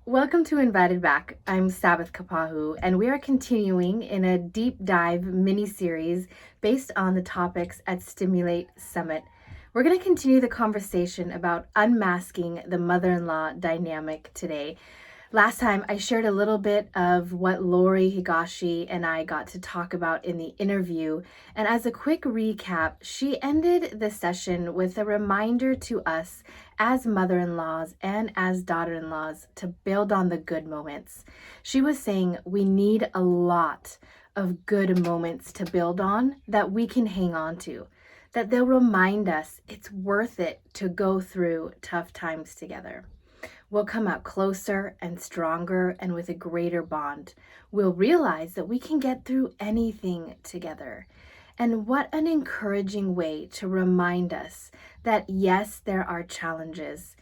Welcome to Invited Back. I'm Sabbath Kapahu, and we are continuing in a deep dive mini series based on the topics at Stimulate Summit. We're going to continue the conversation about unmasking the mother-in-law dynamic today. Last time I shared a little bit of what Lori Higashi and I got to talk about in the interview. And as a quick recap, she ended the session with a reminder to us as mother-in-laws and as daughter-in-laws to build on the good moments. She was saying we need a lot of good moments to build on that we can hang on to, that they'll remind us it's worth it to go through tough times together. We'll come out closer and stronger and with a greater bond. We'll realize that we can get through anything together. And what an encouraging way to remind us that yes, there are challenges.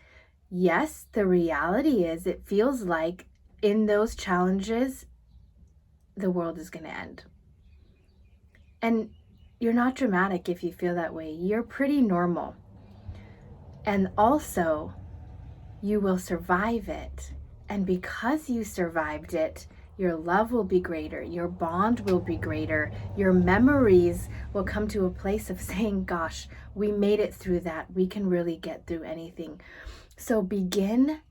Yes, the reality is it feels like in those challenges, the world is going to end. And you're not dramatic if you feel that way. You're pretty normal. And also, you will survive it. And because you survived it, your love will be greater, your bond will be greater, your memories will come to a place of saying, gosh, we made it through that. We can really get through anything. So begin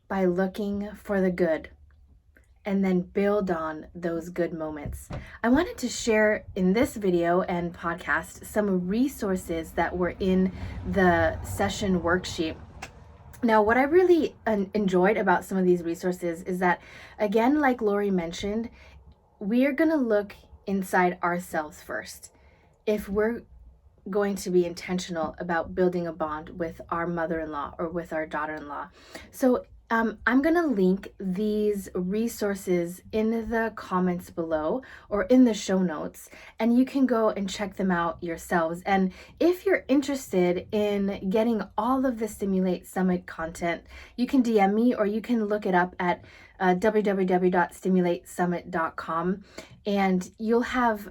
by looking for the good and then build on those good moments. I wanted to share in this video and podcast some resources that were in the session worksheet. Now, what I really enjoyed about some of these resources is that, again, like Lori mentioned, we are going to look inside ourselves first. If we're going to be intentional about building a bond with our mother-in-law or with our daughter-in-law. So I'm going to link these resources in the comments below or in the show notes, and you can go and check them out yourselves. And if you're interested in getting all of the Stimulate Summit content, you can DM me or you can look it up at www.stimulatesummit.com, and you'll have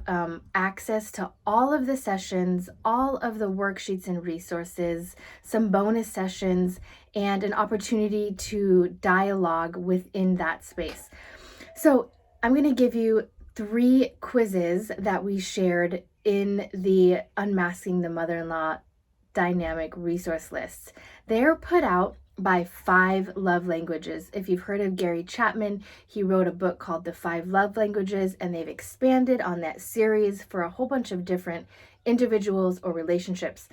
access to all of the sessions, all of the worksheets and resources, some bonus sessions, and an opportunity to dialogue within that space. So I'm going to give you 3 quizzes that we shared in the Unmasking the Mother-in-Law Dynamic resource lists. They're put out by 5 love languages. If you've heard of Gary Chapman, he wrote a book called The 5 Love Languages, and they've expanded on that series for a whole bunch of different individuals or relationships.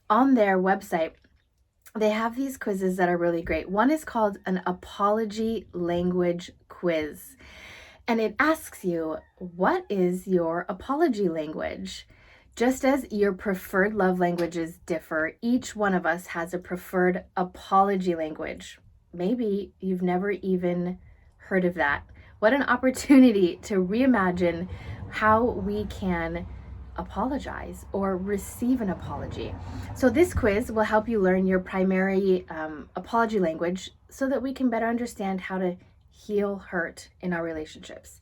On their website, they have these quizzes that are really great. One is called an apology language quiz, and it asks you, what is your apology language? Just as your preferred love languages differ, each one of us has a preferred apology language. Maybe you've never even heard of that. What an opportunity to reimagine how we can apologize or receive an apology. So this quiz will help you learn your primary apology language so that we can better understand how to heal hurt in our relationships.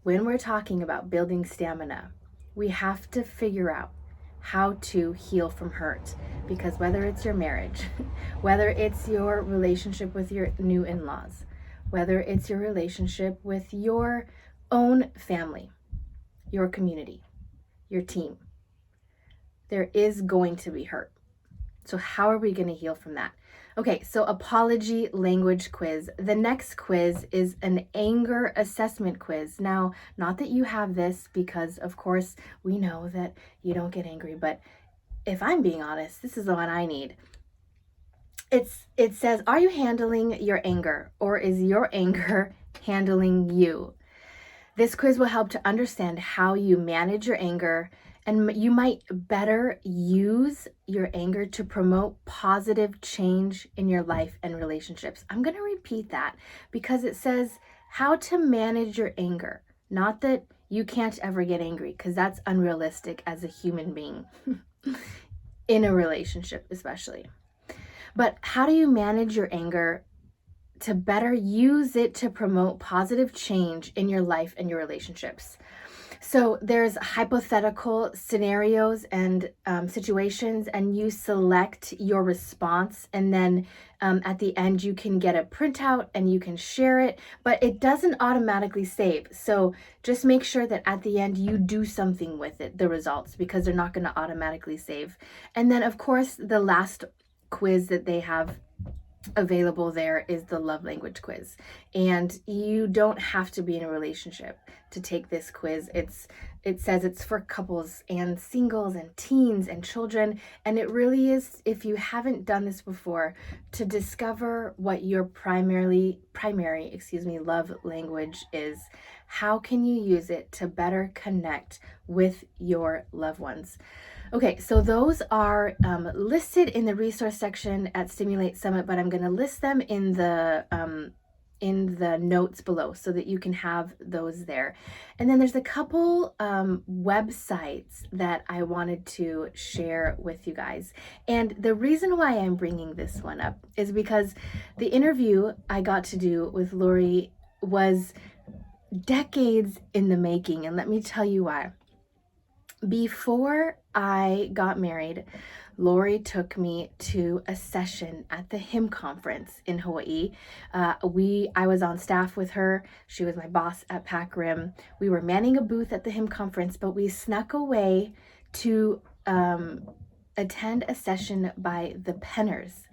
When we're talking about building stamina, we have to figure out how to heal from hurt, because whether it's your marriage, whether it's your relationship with your new in-laws, whether it's your relationship with your own family, your community, your team, there is going to be hurt. So how are we going to heal from that? Okay, so apology language quiz. The next quiz is an anger assessment quiz. Now, not that you have this, because of course we know that you don't get angry, but if I'm being honest, this is the one I need. It says, are you handling your anger, or is your anger handling you? This quiz will help to understand how you manage your anger, and you might better use your anger to promote positive change in your life and relationships. I'm going to repeat that because it says how to manage your anger. Not that you can't ever get angry, because that's unrealistic as a human being, in a relationship especially. But how do you manage your anger to better use it to promote positive change in your life and your relationships? So there's hypothetical scenarios and situations, and you select your response, and then At the end, you can get a printout and you can share it, but it doesn't automatically save. So just make sure that at the end you do something with it, the results, because they're not going to automatically save. And then, of course, the last quiz that they have available there is the love language quiz, and you don't have to be in a relationship to take this quiz. It says it's for couples and singles and teens and children, and it really is, if you haven't done this before, to discover what your primary love language is. How can you use it to better connect with your loved ones? Okay, so those are listed in the resource section at Stimulate Summit, but I'm going to list them in the notes below so that you can have those there. And then there's a couple websites that I wanted to share with you guys. And the reason why I'm bringing this one up is because the interview I got to do with Lori was decades in the making, and let me tell you why. Before I got married, Lori took me to a session at the HIM conference in Hawaii. I was on staff with her. She was my boss at Pac Rim. We were manning a booth at the HIM conference, but we snuck away to attend a session by the Penners.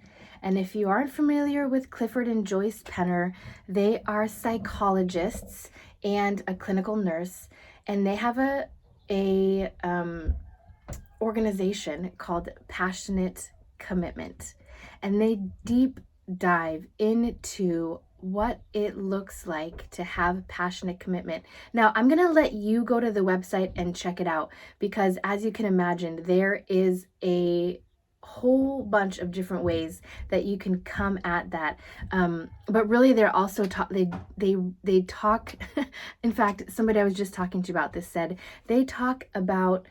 And if you aren't familiar with Clifford and Joyce Penner, they are psychologists and a clinical nurse, and they have a organization called Passionate Commitment, and they deep dive into what it looks like to have passionate commitment. Now, I'm going to let you go to the website and check it out, because as you can imagine, there is a whole bunch of different ways that you can come at that, but really they're also they talk in fact, somebody I was just talking to about this said they talk about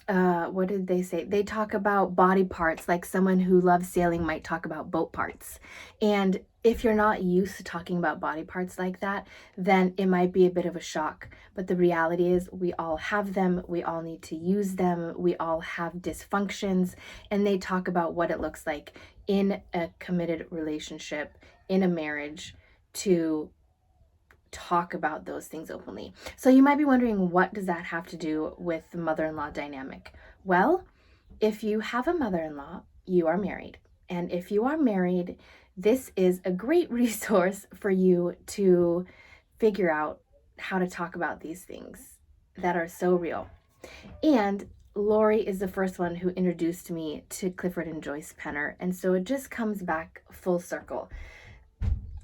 what did they say? They talk about body parts, like someone who loves sailing might talk about boat parts. And if you're not used to talking about body parts like that, then it might be a bit of a shock. But the reality is we all have them. We all need to use them. We all have dysfunctions. And they talk about what it looks like in a committed relationship, in a marriage, to talk about those things openly. So you might be wondering, what does that have to do with the mother-in-law dynamic? Well, if you have a mother-in-law, you are married. And if you are married, this is a great resource for you to figure out how to talk about these things that are so real. And Lori is the first one who introduced me to Clifford and Joyce Penner. And so it just comes back full circle.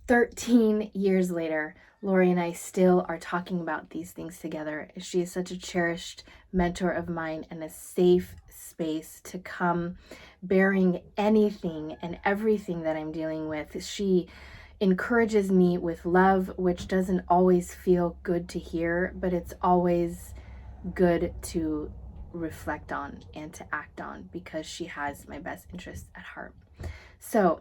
13 years later, Lori and I still are talking about these things together. She is such a cherished mentor of mine and a safe space to come bearing anything and everything that I'm dealing with. She encourages me with love, which doesn't always feel good to hear, but it's always good to reflect on and to act on, because she has my best interests at heart. So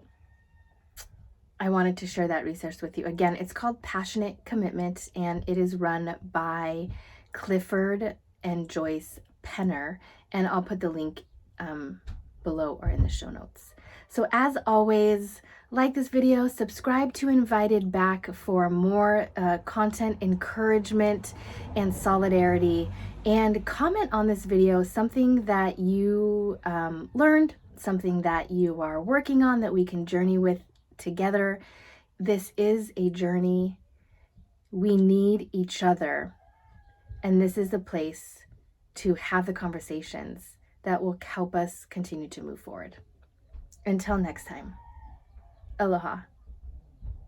I wanted to share that resource with you. Again, it's called Passionate Commitment, and it is run by Clifford and Joyce Penner, and I'll put the link below or in the show notes. So as always, like this video, subscribe to Invited Back for more content, encouragement, and solidarity, and comment on this video something that you learned, something that you are working on that we can journey with together. This is a journey. We need each other, and this is the place to have the conversations that will help us continue to move forward. Until next time, aloha.